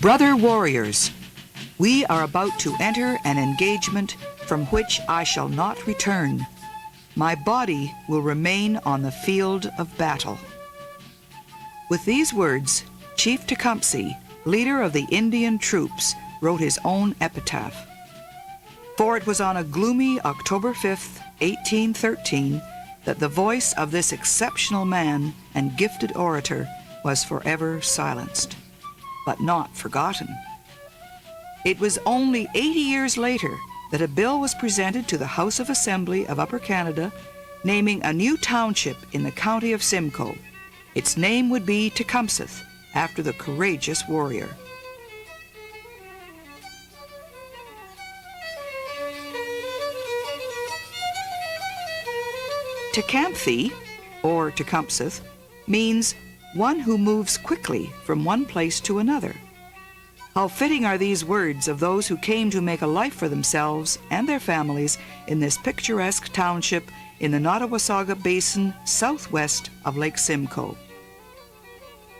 Brother warriors, we are about to enter an engagement from which I shall not return. My body will remain on the field of battle. With these words, Chief Tecumseh, leader of the Indian troops, wrote his own epitaph. For it was on a gloomy October 5th, 1813, that the voice of this exceptional man and gifted orator was forever silenced, but not forgotten. It was only 80 years later that a bill was presented to the House of Assembly of Upper Canada naming a new township in the county of Simcoe. Its name would be Tecumseth, after the courageous warrior. Tecumseh, or Tecumseth, means one who moves quickly from one place to another. How fitting are these words of those who came to make a life for themselves and their families in this picturesque township in the Nottawasaga Basin southwest of Lake Simcoe.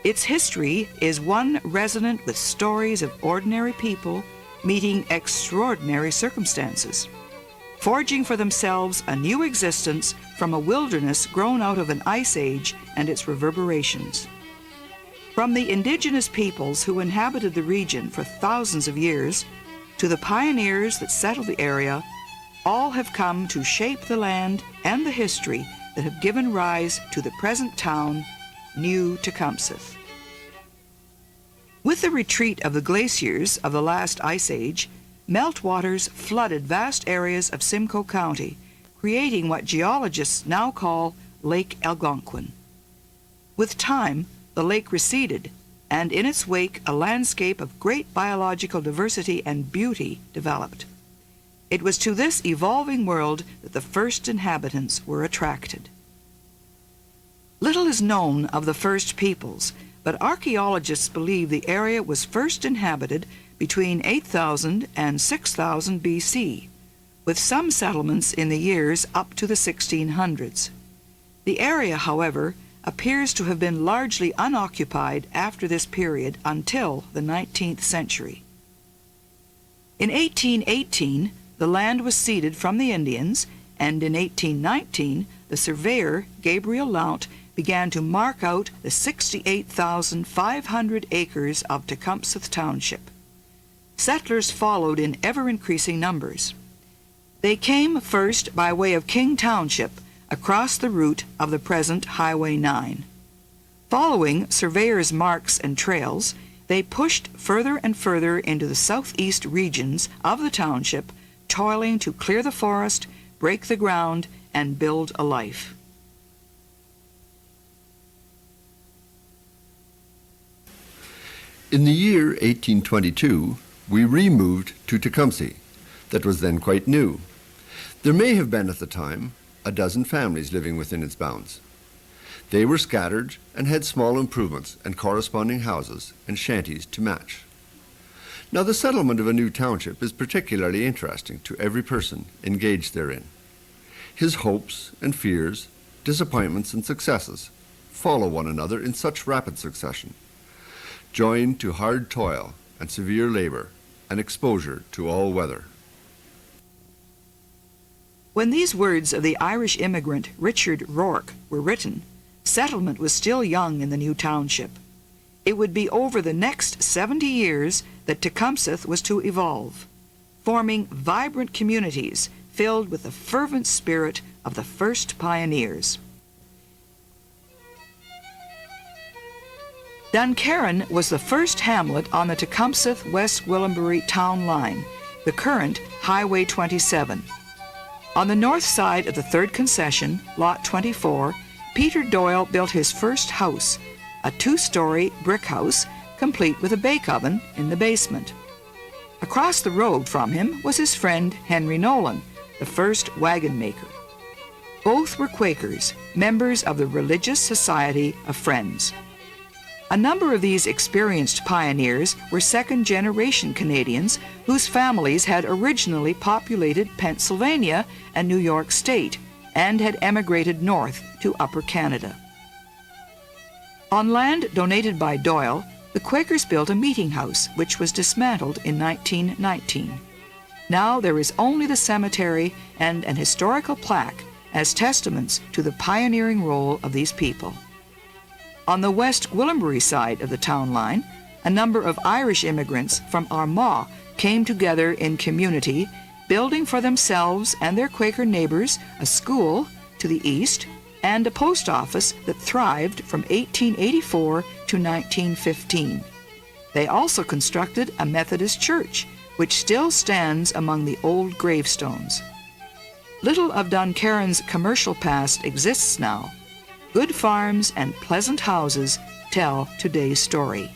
Its history is one resonant with stories of ordinary people meeting extraordinary circumstances, forging for themselves a new existence from a wilderness grown out of an ice age and its reverberations. From the indigenous peoples who inhabited the region for thousands of years to the pioneers that settled the area, all have come to shape the land and the history that have given rise to the present town, New Tecumseth. With the retreat of the glaciers of the last ice age, meltwaters flooded vast areas of Simcoe County, creating what geologists now call Lake Algonquin. With time, the lake receded, and in its wake a landscape of great biological diversity and beauty developed. It was to this evolving world that the first inhabitants were attracted. Little is known of the first peoples, but archaeologists believe the area was first inhabited between 8,000 and 6,000 BC, with some settlements in the years up to the 1600s. The area, however, appears to have been largely unoccupied after this period until the 19th century. In 1818, the land was ceded from the Indians, and in 1819, the surveyor, Gabriel Lount, began to mark out the 68,500 acres of Tecumseth Township. Settlers followed in ever-increasing numbers. They came first by way of King Township, across the route of the present Highway 9. Following surveyors' marks and trails, they pushed further and further into the southeast regions of the township, toiling to clear the forest, break the ground, and build a life. In the year 1822, we removed to Tecumseh, that was then quite new. There may have been at the time a dozen families living within its bounds. They were scattered and had small improvements and corresponding houses and shanties to match. Now, the settlement of a new township is particularly interesting to every person engaged therein. His hopes and fears, disappointments and successes follow one another in such rapid succession, joined to hard toil and severe labor and exposure to all weather. When these words of the Irish immigrant Richard Rourke were written, settlement was still young in the new township. It would be over the next 70 years that Tecumseth was to evolve, forming vibrant communities filled with the fervent spirit of the first pioneers. Dunkerron was the first hamlet on the Tecumseth West Gwillimbury town line, the current Highway 27. On the north side of the third concession, Lot 24, Peter Doyle built his first house, a two-story brick house complete with a bake oven in the basement. Across the road from him was his friend Henry Nolan, the first wagon maker. Both were Quakers, members of the Religious Society of Friends. A number of these experienced pioneers were second-generation Canadians whose families had originally populated Pennsylvania and New York State and had emigrated north to Upper Canada. On land donated by Doyle, the Quakers built a meeting house, which was dismantled in 1919. Now there is only the cemetery and an historical plaque as testaments to the pioneering role of these people. On the West Gwillimbury side of the town line, a number of Irish immigrants from Armagh came together in community, building for themselves and their Quaker neighbors a school to the east and a post office that thrived from 1884 to 1915. They also constructed a Methodist church, which still stands among the old gravestones. Little of Dunkerron's commercial past exists now. Good farms and pleasant houses tell today's story.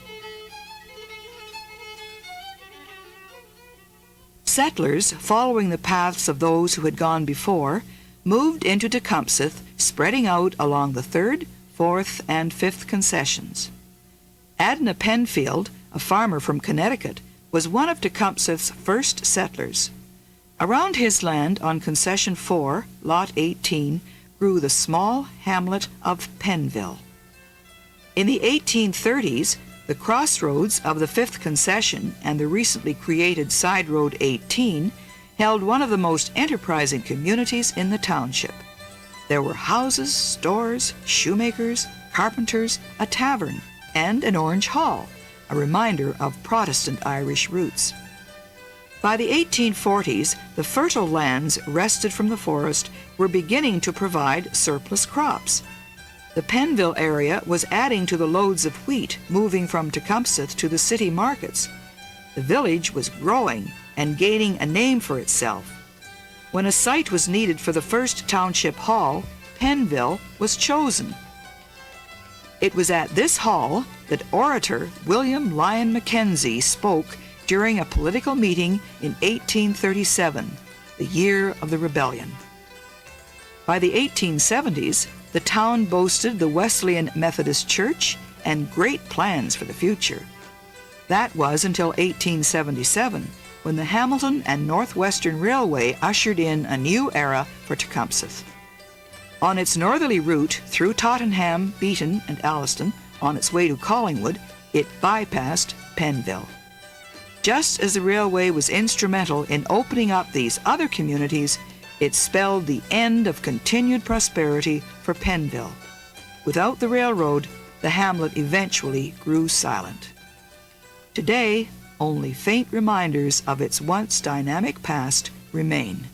Settlers, following the paths of those who had gone before, moved into Tecumseth, spreading out along the 3rd, 4th, and 5th concessions. Adna Penfield, a farmer from Connecticut, was one of Tecumseth's first settlers. Around his land on Concession 4, Lot 18, grew the small hamlet of Pennville. In the 1830s, the crossroads of the 5th concession and the recently created Side Road 18 held one of the most enterprising communities in the township. There were houses, stores, shoemakers, carpenters, a tavern, and an Orange Hall, a reminder of Protestant Irish roots. By the 1840s, the fertile lands wrested from the forest were beginning to provide surplus crops. The Pennville area was adding to the loads of wheat moving from Tecumseth to the city markets. The village was growing and gaining a name for itself. When a site was needed for the first township hall, Pennville was chosen. It was at this hall that orator William Lyon Mackenzie spoke during a political meeting in 1837, the year of the rebellion. By the 1870s, the town boasted the Wesleyan Methodist Church and great plans for the future. That was until 1877, when the Hamilton and Northwestern Railway ushered in a new era for Tecumseth. On its northerly route through Tottenham, Beeton, and Alliston, on its way to Collingwood, it bypassed Pennville. Just as the railway was instrumental in opening up these other communities, it spelled the end of continued prosperity for Pennville. Without the railroad, the hamlet eventually grew silent. Today, only faint reminders of its once dynamic past remain.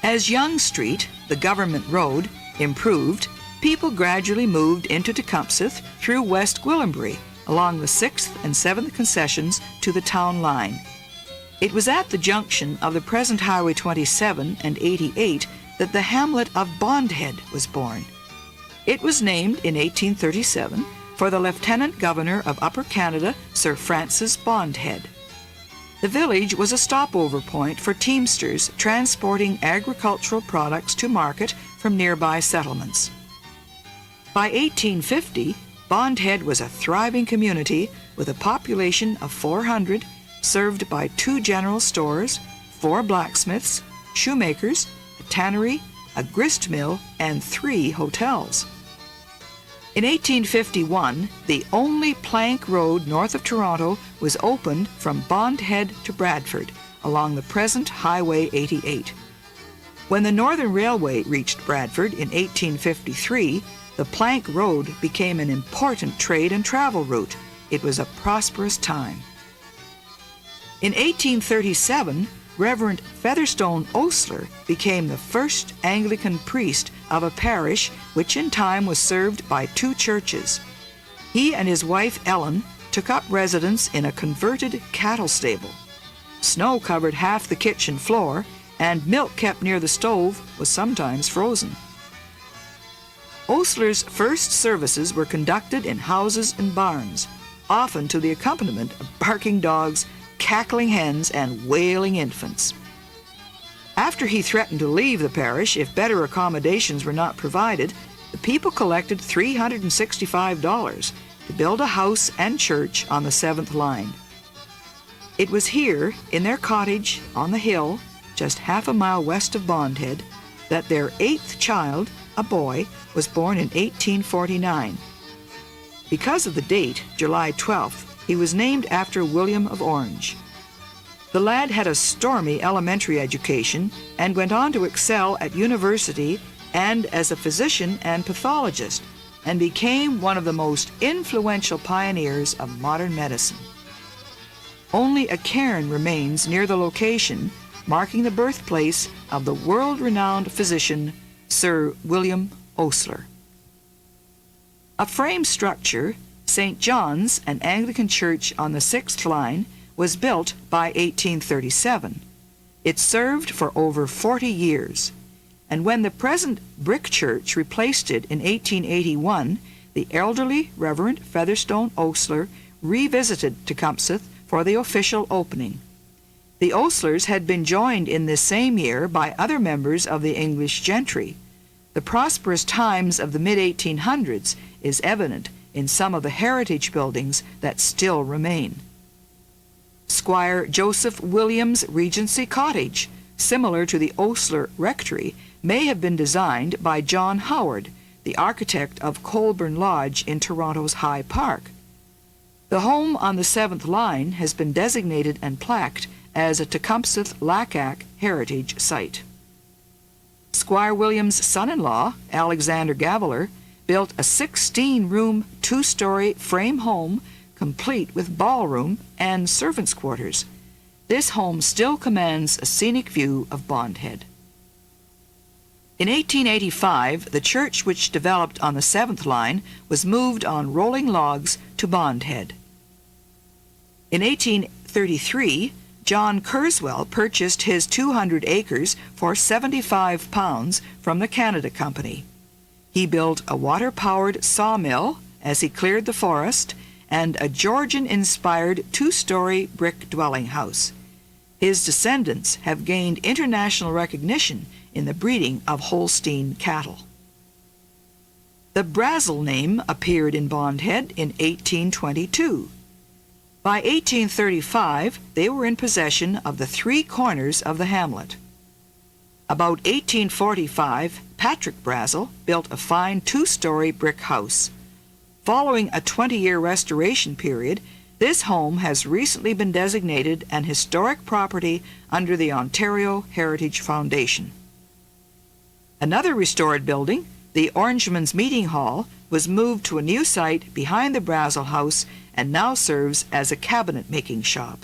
As Yonge Street, the government road, improved, people gradually moved into Tecumseth through West Gwillimbury, along the 6th and 7th concessions to the town line. It was at the junction of the present Highway 27 and 88 that the hamlet of Bondhead was born. It was named in 1837 for the Lieutenant Governor of Upper Canada, Sir Francis Bondhead. The village was a stopover point for teamsters transporting agricultural products to market from nearby settlements. By 1850, Bondhead was a thriving community with a population of 400, served by 2 general stores, 4 blacksmiths, shoemakers, a tannery, a grist mill, and 3 hotels. In 1851, the only plank road north of Toronto was opened from Bondhead to Bradford, along the present Highway 88. When the Northern Railway reached Bradford in 1853, the plank road became an important trade and travel route. It was a prosperous time. In 1837, Reverend Featherstone Osler became the first Anglican priest of a parish which in time was served by 2 churches. He and his wife Ellen took up residence in a converted cattle stable. Snow covered half the kitchen floor, and milk kept near the stove was sometimes frozen. Osler's first services were conducted in houses and barns, often to the accompaniment of barking dogs, cackling hens, and wailing infants. After he threatened to leave the parish if better accommodations were not provided, the people collected $365 to build a house and church on the 7th line. It was here, in their cottage on the hill, just half a mile west of Bondhead, that their 8th child, a boy, was born in 1849. Because of the date, July 12th, he was named after William of Orange. The lad had a stormy elementary education and went on to excel at university and as a physician and pathologist, and became one of the most influential pioneers of modern medicine. Only a cairn remains near the location, marking the birthplace of the world-renowned physician Sir William Osler. A frame structure, St. John's, an Anglican church on the 6th line, was built by 1837. It served for over 40 years, and when the present brick church replaced it in 1881, the elderly Reverend Featherstone Osler revisited Tecumseth for the official opening. The Oslers had been joined in this same year by other members of the English gentry. The prosperous times of the mid-1800s is evident in some of the heritage buildings that still remain. Squire Joseph Williams' Regency Cottage, similar to the Osler Rectory, may have been designed by John Howard, the architect of Colburn Lodge in Toronto's High Park. The home on the 7th line has been designated and plaqued as a Tecumseth-Lacac heritage site. Squire Williams' son-in-law, Alexander Gaveler, built a 16-room, 2-story frame home complete with ballroom and servants' quarters. This home still commands a scenic view of Bondhead. In 1885, the church which developed on the 7th line was moved on rolling logs to Bondhead. In 1833, John Kurzweil purchased his 200 acres for £75 from the Canada Company. He built a water-powered sawmill as he cleared the forest and a Georgian-inspired 2-story brick dwelling house. His descendants have gained international recognition in the breeding of Holstein cattle. The Brazel name appeared in Bondhead in 1822. By 1835, they were in possession of the 3 corners of the hamlet. About 1845, Patrick Brazel built a fine 2-story brick house. Following a 20-year restoration period, this home has recently been designated an historic property under the Ontario Heritage Foundation. Another restored building, the Orangemen's Meeting Hall, was moved to a new site behind the Brazel House and now serves as a cabinet-making shop.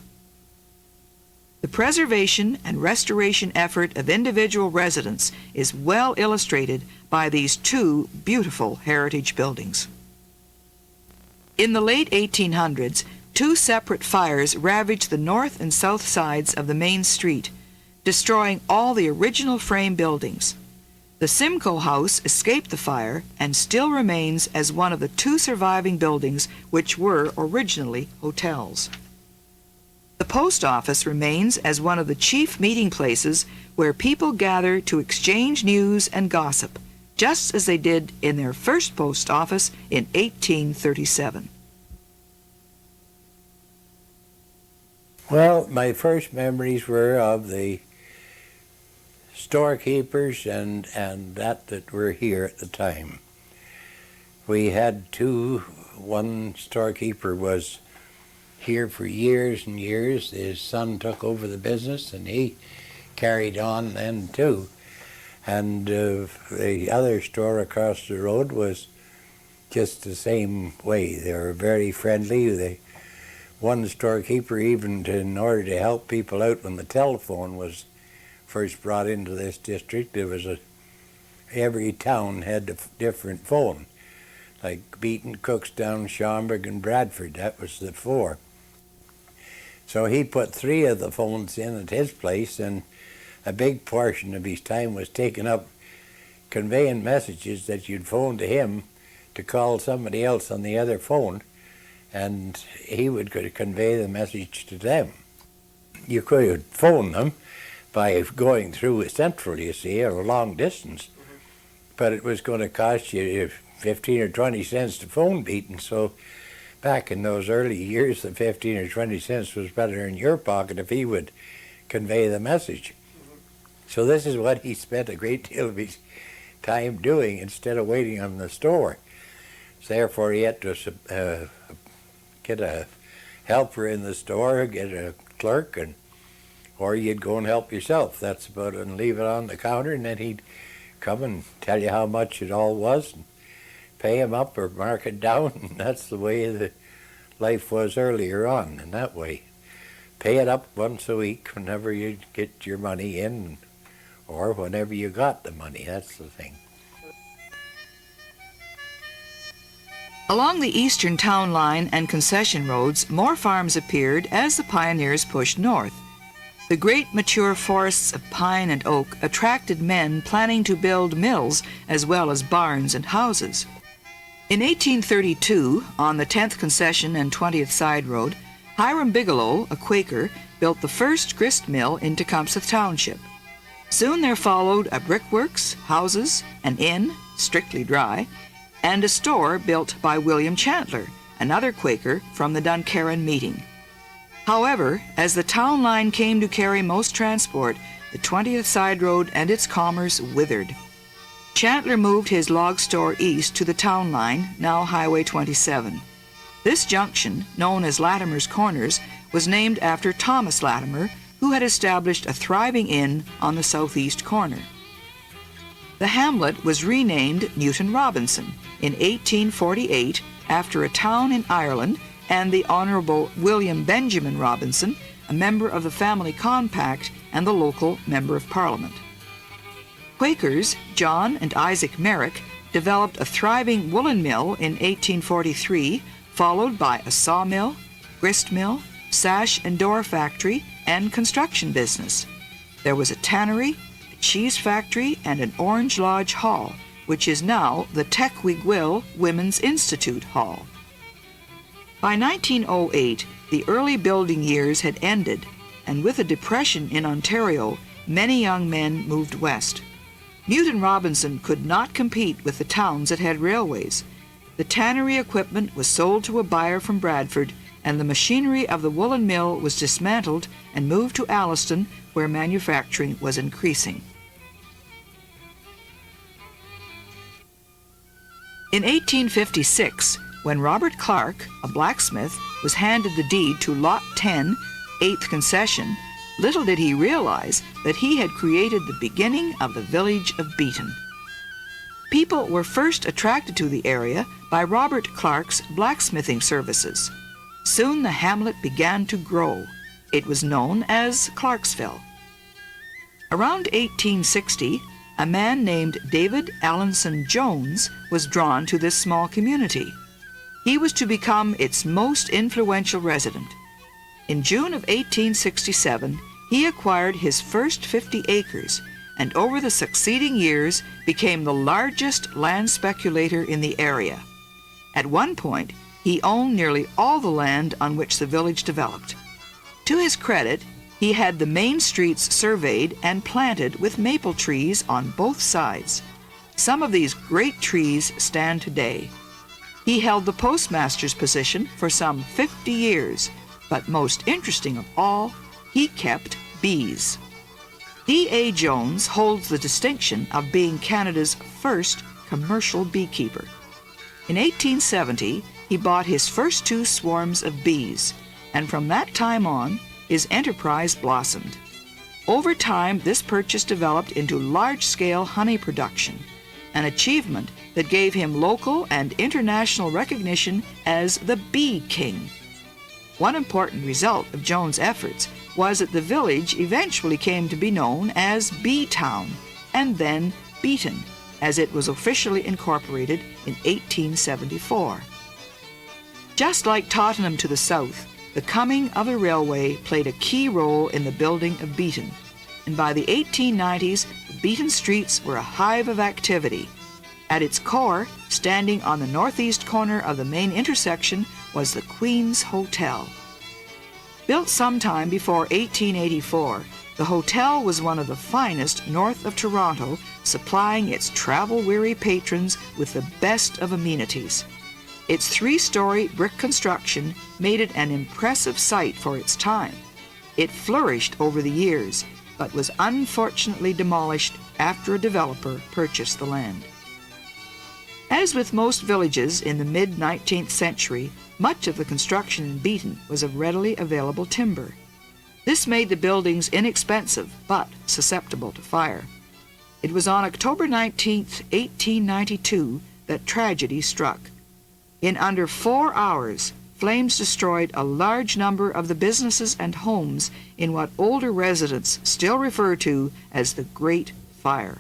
The preservation and restoration effort of individual residents is well illustrated by these 2 beautiful heritage buildings. In the late 1800s, 2 separate fires ravaged the north and south sides of the main street, destroying all the original frame buildings. The Simcoe House escaped the fire and still remains as one of the 2 surviving buildings which were originally hotels. The post office remains as one of the chief meeting places where people gather to exchange news and gossip, just as they did in their first post office in 1837. Well, my first memories were of the storekeepers and that were here at the time. We had 2. One storekeeper was here for years and years. His son took over the business and he carried on then too. And the other store across the road was just the same way. They were very friendly. One storekeeper, even in order to help people out when the telephone was first brought into this district, every town had a different phone, like Beeton, Cookstown, Schaumburg, and Bradford. That was the 4. So he put 3 of the phones in at his place, and a big portion of his time was taken up conveying messages that you'd phone to him to call somebody else on the other phone, and he would convey the message to them. You could phone them by going through Central, you see, or a long distance, but it was going to cost you 15 or 20 cents to phone Beeton. So back in those early years, the 15 or 20 cents was better in your pocket if he would convey the message. So this is what he spent a great deal of his time doing instead of waiting on the store. Therefore, he had to get a helper in the store, get a clerk, or you'd go and help yourself. That's about it, and leave it on the counter, and then he'd come and tell you how much it all was, and pay him up or mark it down, and that's the way the life was earlier on, in that way. Pay it up once a week whenever you get your money in, or whenever you got the money. That's the thing. Along the eastern town line and concession roads, more farms appeared as the pioneers pushed north. The great mature forests of pine and oak attracted men planning to build mills as well as barns and houses. In 1832, on the 10th Concession and 20th Side Road, Hiram Bigelow, a Quaker, built the first grist mill in Tecumseth Township. Soon there followed a brickworks, houses, an inn, strictly dry, and a store built by William Chandler, another Quaker from the Dunkerron meeting. However, as the town line came to carry most transport, the 20th Side Road and its commerce withered. Chandler moved his log store east to the town line, now Highway 27. This junction, known as Latimer's Corners, was named after Thomas Latimer, who had established a thriving inn on the southeast corner. The hamlet was renamed Newton Robinson in 1848 after a town in Ireland and the Honorable William Benjamin Robinson, a member of the family compact and the local member of Parliament. Quakers John and Isaac Merrick developed a thriving woolen mill in 1843, followed by a sawmill, grist mill, sash and door factory, and construction business. There was a tannery, a cheese factory, and an Orange Lodge Hall, which is now the Tecumseth Women's Institute Hall. By 1908, the early building years had ended, and with a depression in Ontario, many young men moved west. Newton Robinson could not compete with the towns that had railways. The tannery equipment was sold to a buyer from Bradford, and the machinery of the woolen mill was dismantled and moved to Alliston, where manufacturing was increasing. In 1856, when Robert Clark, a blacksmith, was handed the deed to Lot 10, 8th Concession, little did he realize that he had created the beginning of the village of Beeton. People were first attracted to the area by Robert Clark's blacksmithing services. Soon the hamlet began to grow. It was known as Clarksville. Around 1860, a man named David Allinson Jones was drawn to this small community. He was to become its most influential resident. In June of 1867, he acquired his first 50 acres, and over the succeeding years became the largest land speculator in the area. At one point, he owned nearly all the land on which the village developed. To his credit, he had the main streets surveyed and planted with maple trees on both sides. Some of these great trees stand today. He held the postmaster's position for some 50 years, but most interesting of all, he kept bees. D.A. Jones holds the distinction of being Canada's first commercial beekeeper. In 1870, he bought his first 2 swarms of bees, and from that time on, his enterprise blossomed. Over time, this purchase developed into large-scale honey production, an achievement that gave him local and international recognition as the Bee King. One important result of Jones' efforts was that the village eventually came to be known as Beetown, and then Beeton, as it was officially incorporated in 1874. Just like Tottenham to the south, the coming of the railway played a key role in the building of Beeton, and by the 1890s, the Beeton streets were a hive of activity. At its core, standing on the northeast corner of the main intersection, was the Queen's Hotel. Built sometime before 1884, the hotel was one of the finest north of Toronto, supplying its travel-weary patrons with the best of amenities. Its 3-story brick construction made it an impressive sight for its time. It flourished over the years, but was unfortunately demolished after a developer purchased the land. As with most villages in the mid-19th century, much of the construction in Beeton was of readily available timber. This made the buildings inexpensive but susceptible to fire. It was on October 19, 1892, that tragedy struck. In under 4 hours, flames destroyed a large number of the businesses and homes in what older residents still refer to as the Great Fire.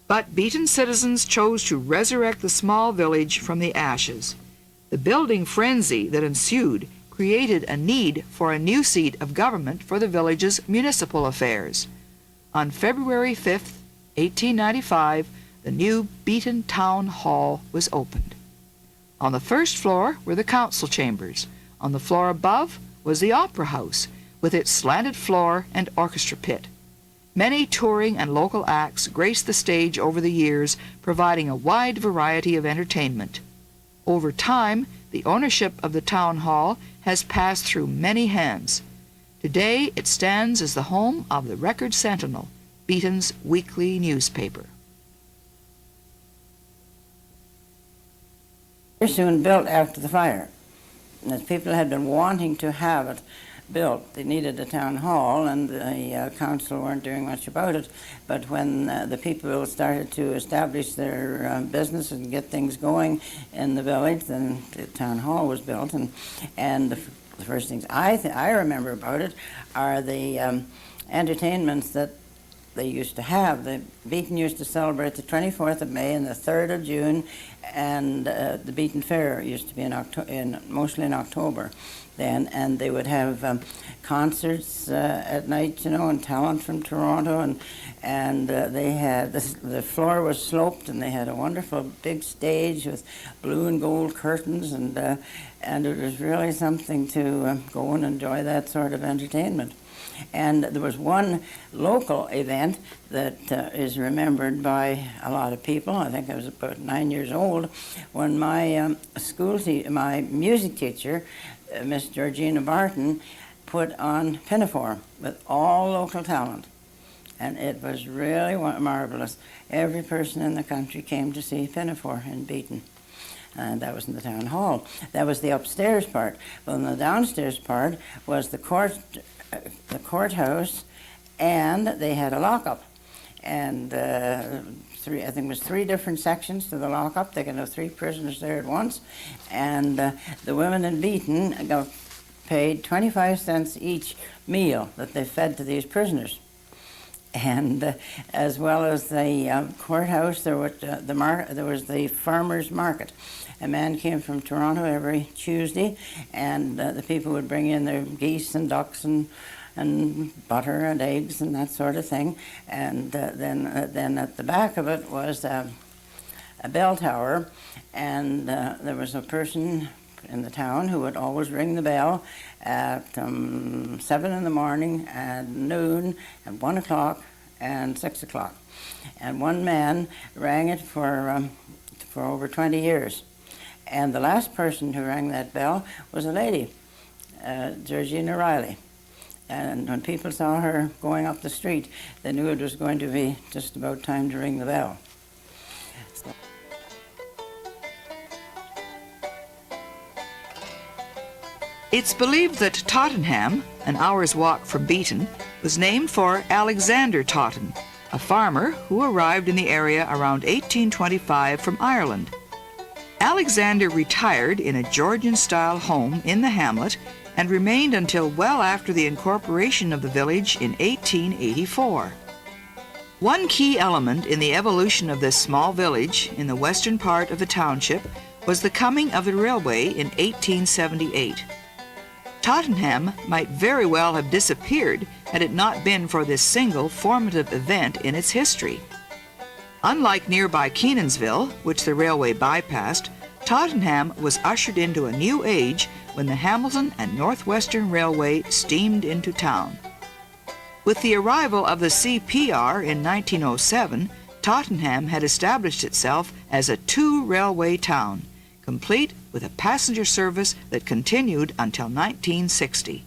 But Beeton citizens chose to resurrect the small village from the ashes. The building frenzy that ensued created a need for a new seat of government for the village's municipal affairs. On February 5, 1895, the new Beeton Town Hall was opened. On the first floor were the council chambers. On the floor above was the opera house, with its slanted floor and orchestra pit. Many touring and local acts graced the stage over the years, providing a wide variety of entertainment. Over time, the ownership of the town hall has passed through many hands. Today, it stands as the home of the Record Sentinel, Beeton's weekly newspaper. It was soon built after the fire. As people had been wanting to have it built, they needed a town hall, and the council weren't doing much about it. But when the people started to establish their business and get things going in the village, then the town hall was built. And the first things I remember about it are the entertainments that they used to have. The Beeton used to celebrate the 24th of May and the 3rd of June, and the Beeton Fair used to be mostly in October then, and they would have concerts at night, you know, and talent from Toronto, and they had, the floor was sloped, and they had a wonderful big stage with blue and gold curtains, and it was really something to go and enjoy that sort of entertainment. And there was one local event that is remembered by a lot of people. I think I was about 9 years old when my my music teacher, Miss Georgina Barton, put on Pinafore with all local talent. And it was really marvelous. Every person in the country came to see Pinafore in Beeton. And that was in the town hall. That was the upstairs part. Well, in the downstairs part was the courthouse, and they had a lockup. And I think it was 3 different sections to the lockup. They could have 3 prisoners there at once. And the women in Beeton got paid 25 cents each meal that they fed to these prisoners. And as well as the courthouse, there was the farmers' market. A man came from Toronto every Tuesday, and the people would bring in their geese and ducks and butter and eggs and that sort of thing. And then at the back of it was a bell tower, and there was a person in the town who would always ring the bell at 7 in the morning, at noon, at 1 o'clock, and 6 o'clock. And one man rang it for over 20 years. And the last person who rang that bell was a lady, Georgina Riley. And when people saw her going up the street, they knew it was going to be just about time to ring the bell. It's believed that Tottenham, an hour's walk from Beeton, was named for Alexander Totten, a farmer who arrived in the area around 1825 from Ireland. Alexander retired in a Georgian-style home in the hamlet and remained until well after the incorporation of the village in 1884. One key element in the evolution of this small village in the western part of the township was the coming of the railway in 1878. Tottenham might very well have disappeared had it not been for this single formative event in its history. Unlike nearby Kenansville, which the railway bypassed, Tottenham was ushered into a new age when the Hamilton and Northwestern Railway steamed into town. With the arrival of the CPR in 1907, Tottenham had established itself as a 2-railway town, complete with a passenger service that continued until 1960.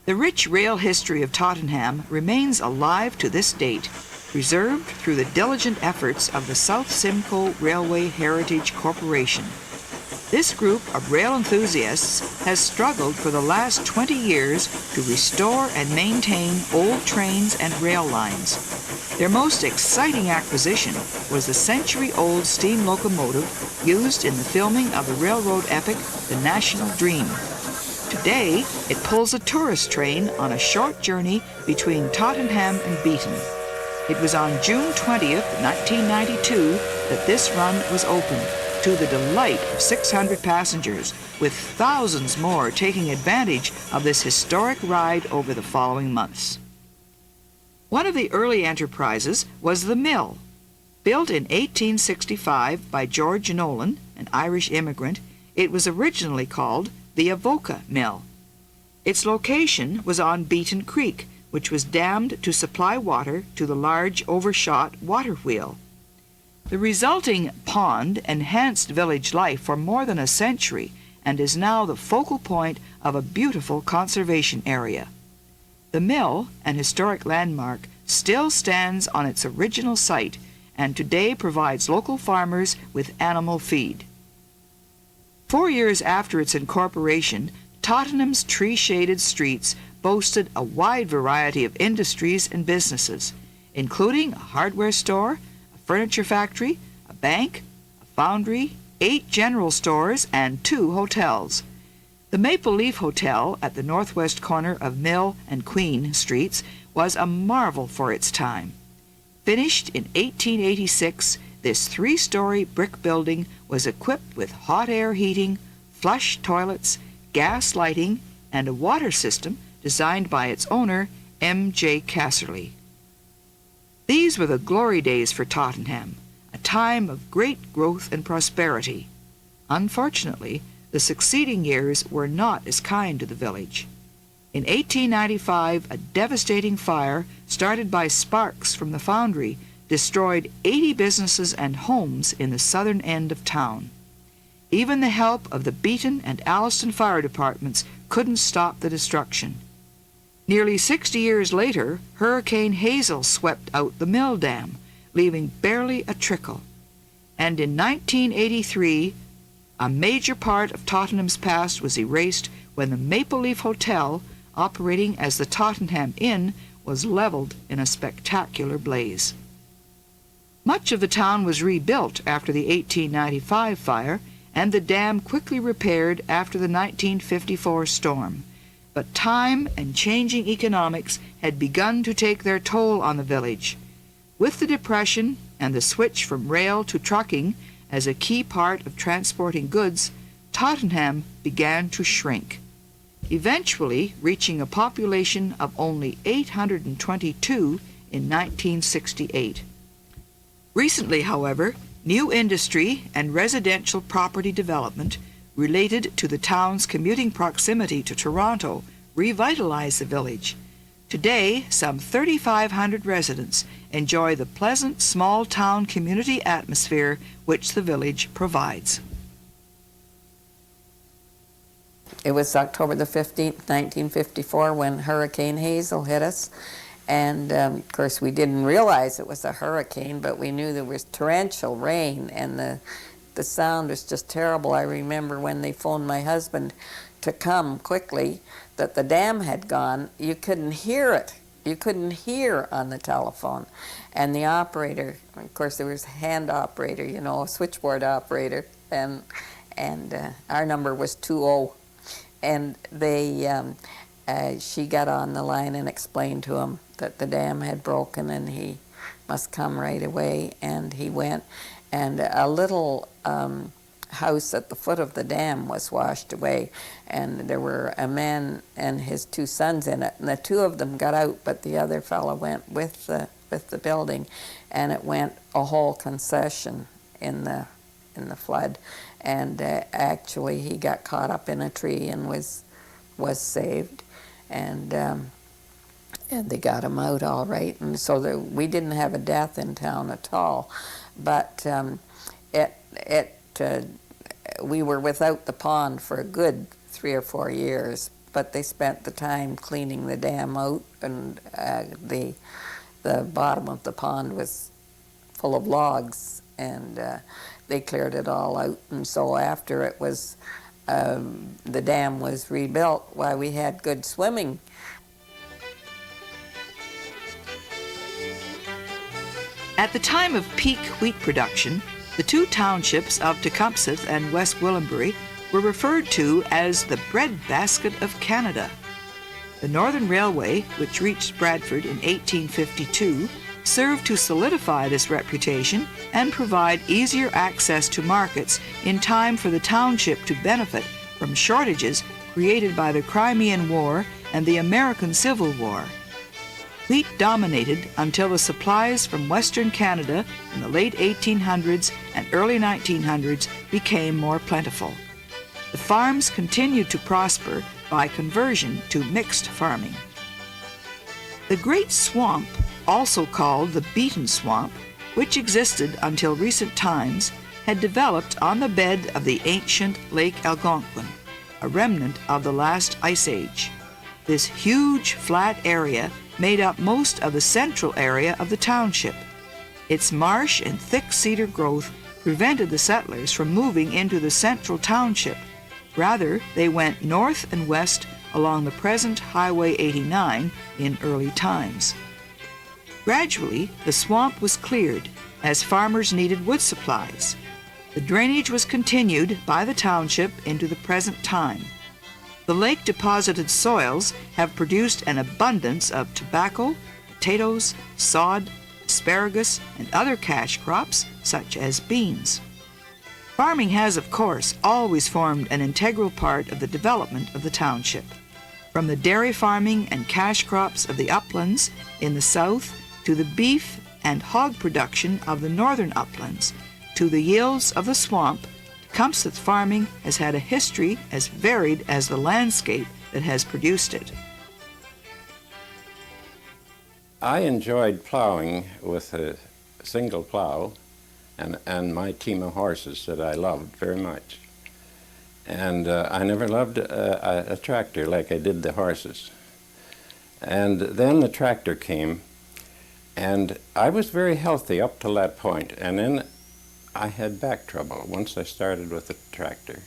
The rich rail history of Tottenham remains alive to this date, preserved through the diligent efforts of the South Simcoe Railway Heritage Corporation. This group of rail enthusiasts has struggled for the last 20 years to restore and maintain old trains and rail lines. Their most exciting acquisition was the century-old steam locomotive used in the filming of the railroad epic The National Dream. Today, it pulls a tourist train on a short journey between Tottenham and Beeton. It was on June 20th, 1992, that this run was opened, to the delight of 600 passengers, with thousands more taking advantage of this historic ride over the following months. One of the early enterprises was the mill. Built in 1865 by George Nolan, an Irish immigrant, it was originally called the Avoca Mill. Its location was on Beeton Creek, which was dammed to supply water to the large overshot water wheel. The resulting pond enhanced village life for more than a century and is now the focal point of a beautiful conservation area. The mill, an historic landmark, still stands on its original site and today provides local farmers with animal feed. 4 years after its incorporation, Tottenham's tree-shaded streets boasted a wide variety of industries and businesses, including a hardware store, a furniture factory, a bank, a foundry, 8 general stores, and 2 hotels. The Maple Leaf Hotel at the northwest corner of Mill and Queen Streets was a marvel for its time. Finished in 1886, this 3-story brick building was equipped with hot air heating, flush toilets, gas lighting, and a water system designed by its owner, M.J. Casserly. These were the glory days for Tottenham, a time of great growth and prosperity. Unfortunately, the succeeding years were not as kind to the village. In 1895, a devastating fire started by sparks from the foundry destroyed 80 businesses and homes in the southern end of town. Even the help of the Beeton and Alliston fire departments couldn't stop the destruction. Nearly 60 years later, Hurricane Hazel swept out the mill dam, leaving barely a trickle. And in 1983, a major part of Tottenham's past was erased when the Maple Leaf Hotel, operating as the Tottenham Inn, was leveled in a spectacular blaze. Much of the town was rebuilt after the 1895 fire, and the dam quickly repaired after the 1954 storm. But time and changing economics had begun to take their toll on the village. With the Depression and the switch from rail to trucking as a key part of transporting goods, Tottenham began to shrink, eventually reaching a population of only 822 in 1968. Recently, however, new industry and residential property development related to the town's commuting proximity to Toronto revitalized the village. Today, some 3,500 residents enjoy the pleasant small-town community atmosphere which the village provides. It was October the 15th, 1954, when Hurricane Hazel hit us. And, of course, we didn't realize it was a hurricane, but we knew there was torrential rain, and the sound was just terrible. I remember when they phoned my husband to come quickly, that the dam had gone. You couldn't hear it. You couldn't hear on the telephone. And the operator, of course, there was a hand operator, you know, a switchboard operator, and our number was 20. And she got on the line and explained to him that the dam had broken and he must come right away. And he went, and a little house at the foot of the dam was washed away, and there were a man and his 2 sons in it, and the 2 of them got out, but the other fellow went with the building, and it went a whole concession in the flood, and actually he got caught up in a tree and was saved, and they got him out all right, and so we didn't have a death in town at all, but we were without the pond for a good 3 or 4 years but they spent the time cleaning the dam out, and the bottom of the pond was full of logs, and they cleared it all out. And so after it was, the dam was rebuilt, why, we had good swimming. At the time of peak wheat production, the two townships of Tecumseth and West Gwillimbury were referred to as the breadbasket of Canada. The Northern Railway, which reached Bradford in 1852, served to solidify this reputation and provide easier access to markets in time for the township to benefit from shortages created by the Crimean War and the American Civil War. Wheat dominated until the supplies from Western Canada in the late 1800s and early 1900s became more plentiful. The farms continued to prosper by conversion to mixed farming. The Great Swamp, also called the Beeton Swamp, which existed until recent times, had developed on the bed of the ancient Lake Algonquin, a remnant of the last ice age. This huge flat area made up most of the central area of the township. Its marsh and thick cedar growth prevented the settlers from moving into the central township. Rather, they went north and west along the present Highway 89 in early times. Gradually, the swamp was cleared as farmers needed wood supplies. The drainage was continued by the township into the present time. The lake-deposited soils have produced an abundance of tobacco, potatoes, sod, asparagus, and other cash crops such as beans. Farming has, of course, always formed an integral part of the development of the township. From the dairy farming and cash crops of the uplands in the south to the beef and hog production of the northern uplands to the yields of the swamp, Tecumseth farming has had a history as varied as the landscape that has produced it. I enjoyed plowing with a single plow and my team of horses that I loved very much. And I never loved a tractor like I did the horses. And then the tractor came, and I was very healthy up till that point, and then I had back trouble once I started with the tractor,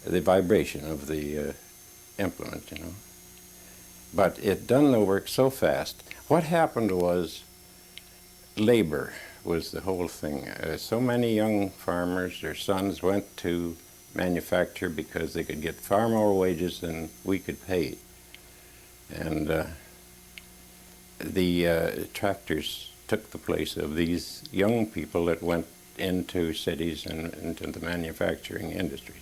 the vibration of the implement, you know. But it done the work so fast. What happened was labor was the whole thing. So many young farmers, their sons went to manufacture because they could get far more wages than we could pay. And the tractors took the place of these young people that went into cities and into the manufacturing industries.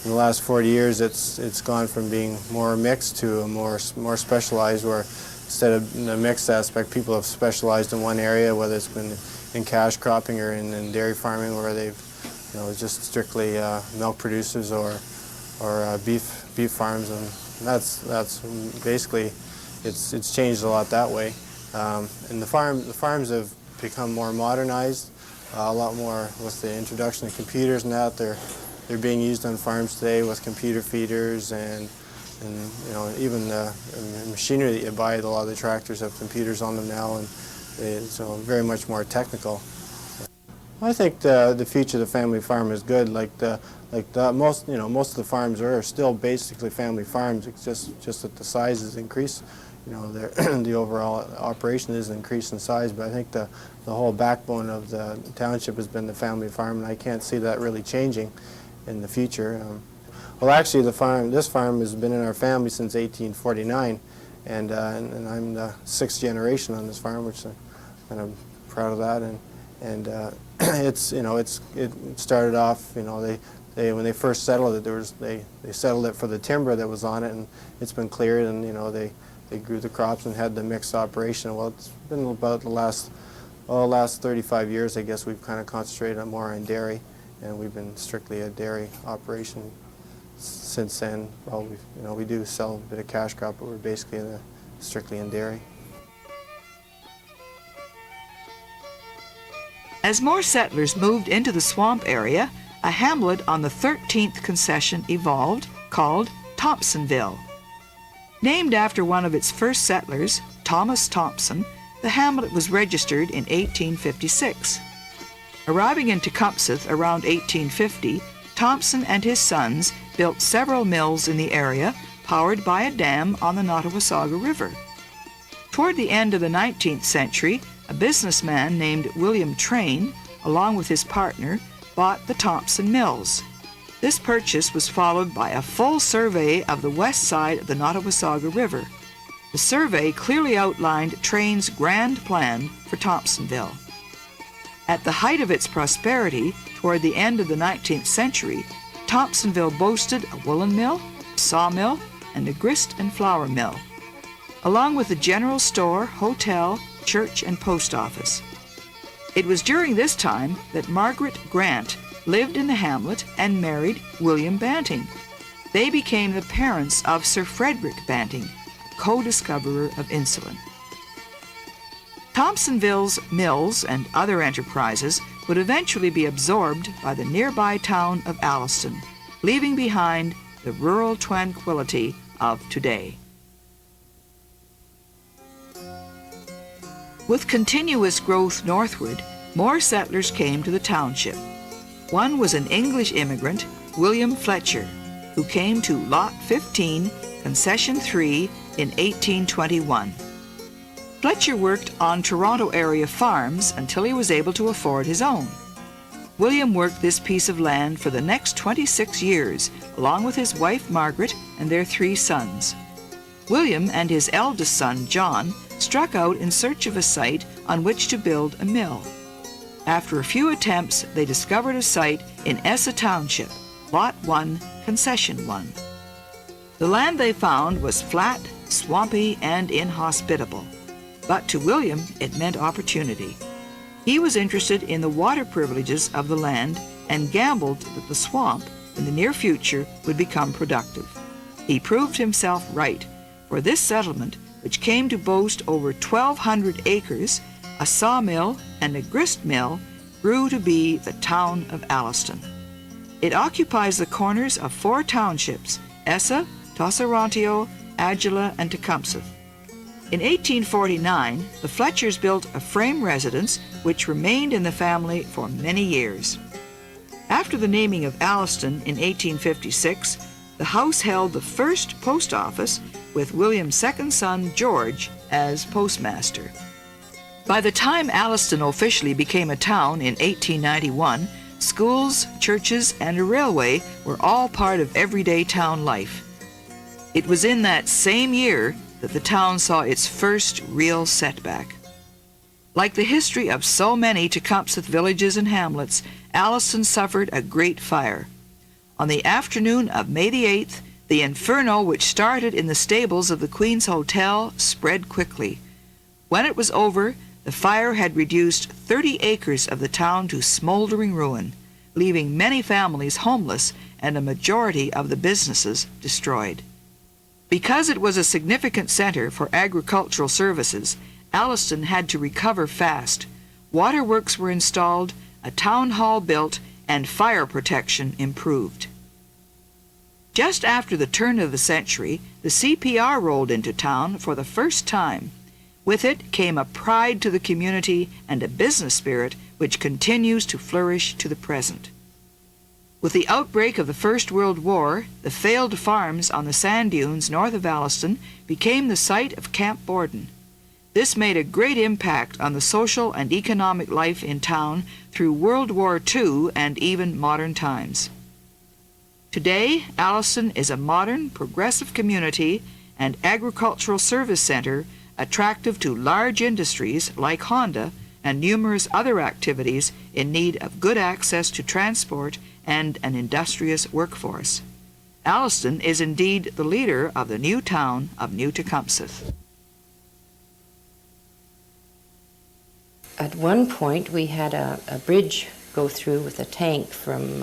In the last 40 years, it's gone from being more mixed to a more specialized, where instead of the mixed aspect, people have specialized in one area, whether it's been in cash cropping or in dairy farming, where they've, you know, just strictly milk producers or beef farms, and that's basically it's changed a lot that way. And the farms have become more modernized, a lot more with the introduction of computers and that. They're being used on farms today with computer feeders and you know, even the machinery that you buy. A lot of the tractors have computers on them now, and so very much more technical. I think the future of the family farm is good. Most of the farms are still basically family farms. It's just that the size has increased. You know, the overall operation is increased in size, but I think the whole backbone of the township has been the family farm, and I can't see that really changing in the future. Well, actually, this farm has been in our family since 1849, and I'm the 6th generation on this farm, which I'm kind of proud of that. And it's, you know, it started off, you know, when they first settled it, they settled it for the timber that was on it, and it's been cleared, and you know they grew the crops and had the mixed operation. Well, it's been about the last 35 years, I guess. We've kind of concentrated more on dairy, and we've been strictly a dairy operation since then. Well, we do sell a bit of cash crop, but we're basically strictly in dairy. As more settlers moved into the swamp area, a hamlet on the 13th concession evolved called Thompsonville. Named after one of its first settlers, Thomas Thompson, the hamlet was registered in 1856. Arriving in Tecumseth around 1850, Thompson and his sons built several mills in the area, powered by a dam on the Nottawasaga River. Toward the end of the 19th century, a businessman named William Train, along with his partner, bought the Thompson Mills. This purchase was followed by a full survey of the west side of the Nottawasaga River. The survey clearly outlined Train's grand plan for Thompsonville. At the height of its prosperity, toward the end of the 19th century, Thompsonville boasted a woolen mill, a sawmill, and a grist and flour mill, along with a general store, hotel, church, and post office. It was during this time that Margaret Grant lived in the hamlet and married William Banting. They became the parents of Sir Frederick Banting, co-discoverer of insulin. Thompsonville's mills and other enterprises would eventually be absorbed by the nearby town of Alliston, leaving behind the rural tranquility of today. With continuous growth northward, more settlers came to the township. One was an English immigrant, William Fletcher, who came to Lot 15, Concession 3 in 1821. Fletcher worked on Toronto area farms until he was able to afford his own. William worked this piece of land for the next 26 years, along with his wife Margaret and their 3 sons. William and his eldest son, John, struck out in search of a site on which to build a mill. After a few attempts, they discovered a site in Essa Township, Lot 1, Concession 1. The land they found was flat, swampy, and inhospitable. But to William, it meant opportunity. He was interested in the water privileges of the land and gambled that the swamp, in the near future, would become productive. He proved himself right, for this settlement, which came to boast over 1,200 acres, a sawmill, and a grist mill, grew to be the town of Alliston. It occupies the corners of 4 townships, Essa, Tosserantio, Agila, and Tecumseth. In 1849, the Fletchers built a frame residence which remained in the family for many years. After the naming of Alliston in 1856, the house held the first post office with William's second son, George, as postmaster. By the time Alliston officially became a town in 1891, schools, churches, and a railway were all part of everyday town life. It was in that same year that the town saw its first real setback. Like the history of so many Tecumseth villages and hamlets, Alliston suffered a great fire. On the afternoon of May the 8th, the inferno which started in the stables of the Queen's Hotel spread quickly. When it was over, the fire had reduced 30 acres of the town to smoldering ruin, leaving many families homeless and a majority of the businesses destroyed. Because it was a significant center for agricultural services, Alliston had to recover fast. Waterworks were installed, a town hall built, and fire protection improved. Just after the turn of the century, the CPR rolled into town for the first time. With it came a pride to the community and a business spirit which continues to flourish to the present. With the outbreak of the First World War, the failed farms on the sand dunes north of Alliston became the site of Camp Borden. This made a great impact on the social and economic life in town through World War II and even modern times. Today, Alliston is a modern, progressive community and agricultural service center attractive to large industries like Honda and numerous other activities in need of good access to transport and an industrious workforce. Alliston is indeed the leader of the new town of New Tecumseth. At one point we had a bridge go through with a tank from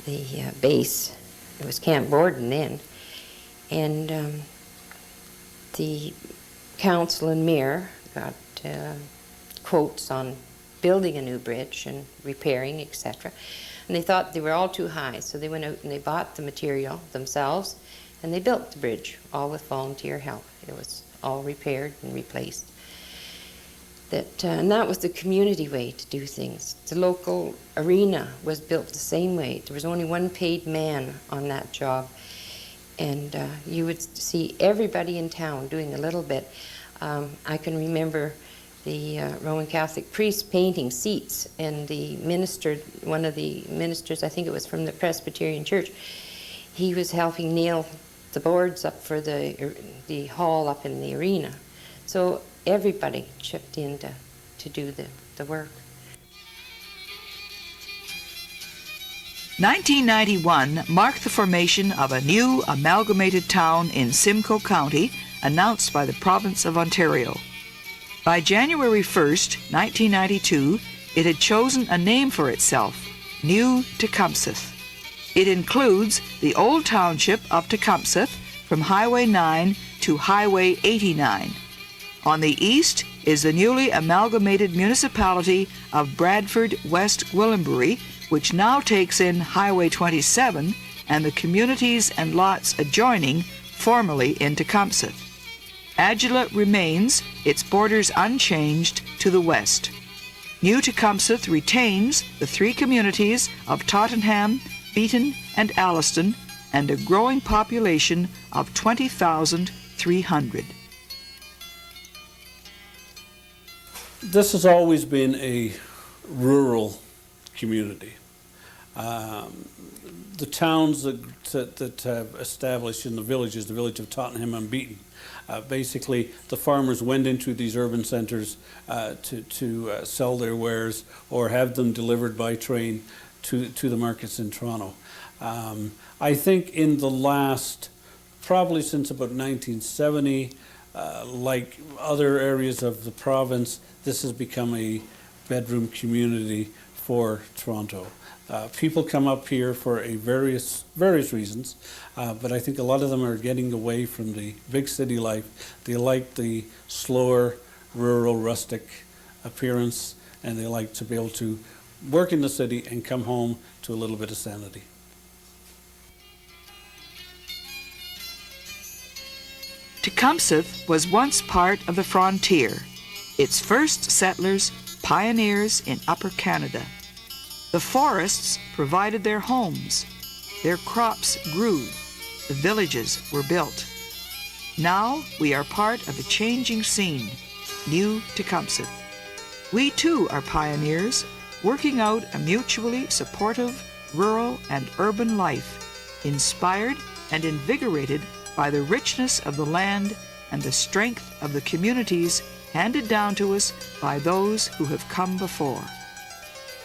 the base. It was Camp Borden then. And the council and mayor got quotes on building a new bridge and repairing, etc. And they thought they were all too high, so they went out and they bought the material themselves, and they built the bridge, all with volunteer help. It was all repaired and replaced. And that was the community way to do things. The local arena was built the same way. There was only one paid man on that job, and you would see everybody in town doing a little bit. I can remember the Roman Catholic priest painting seats, and the minister, one of the ministers, I think it was from the Presbyterian Church, he was helping nail the boards up for the hall up in the arena. So everybody chipped in to do the work. 1991 marked the formation of a new amalgamated town in Simcoe County, announced by the province of Ontario. By January 1st, 1992, it had chosen a name for itself, New Tecumseth. It includes the old township of Tecumseth from Highway 9 to Highway 89. On the east is the newly amalgamated municipality of Bradford West Gwillimbury, which now takes in Highway 27 and the communities and lots adjoining, formerly in Tecumseth. Adula remains, its borders unchanged, to the west. New Tecumseth retains the three communities of Tottenham, Beeton, and Alliston, and a growing population of 20,300. This has always been a rural community. The towns that have established in the villages, the village of Tottenham and Beeton, basically the farmers went into these urban centers to sell their wares or have them delivered by train to the markets in Toronto. I think in the last, probably since about 1970, like other areas of the province, this has become a bedroom community for Toronto. People come up here for various reasons, but I think a lot of them are getting away from the big city life. They like the slower, rural, rustic appearance, and they like to be able to work in the city and come home to a little bit of sanity. Tecumseth was once part of the frontier, its first settlers pioneers in Upper Canada. The forests provided their homes, their crops grew, the villages were built. Now we are part of a changing scene, New Tecumseth. We too are pioneers, working out a mutually supportive rural and urban life, inspired and invigorated by the richness of the land and the strength of the communities handed down to us by those who have come before.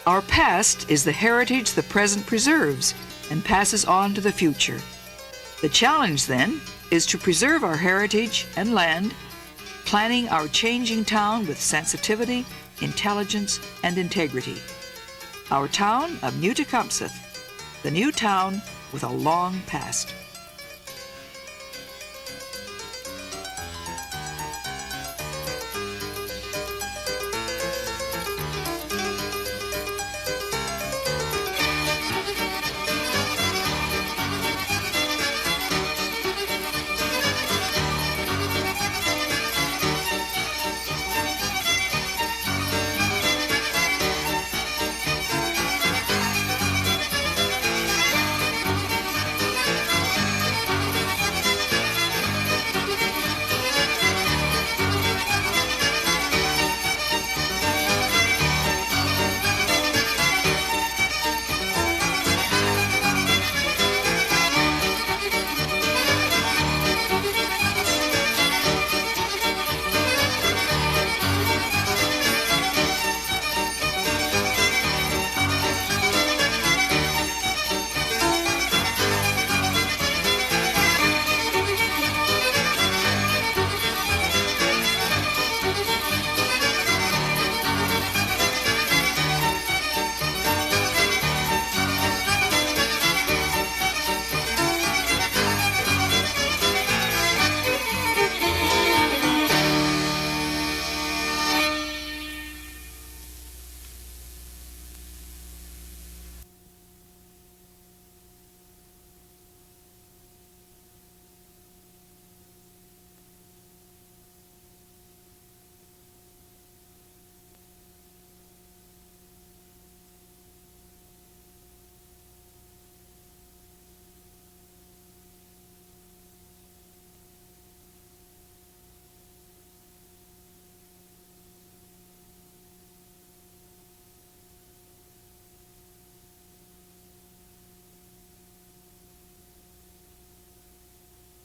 Our past is the heritage the present preserves and passes on to the future. The challenge, then, is to preserve our heritage and land, planning our changing town with sensitivity, intelligence, and integrity. Our town of New Tecumseth, the new town with a long past.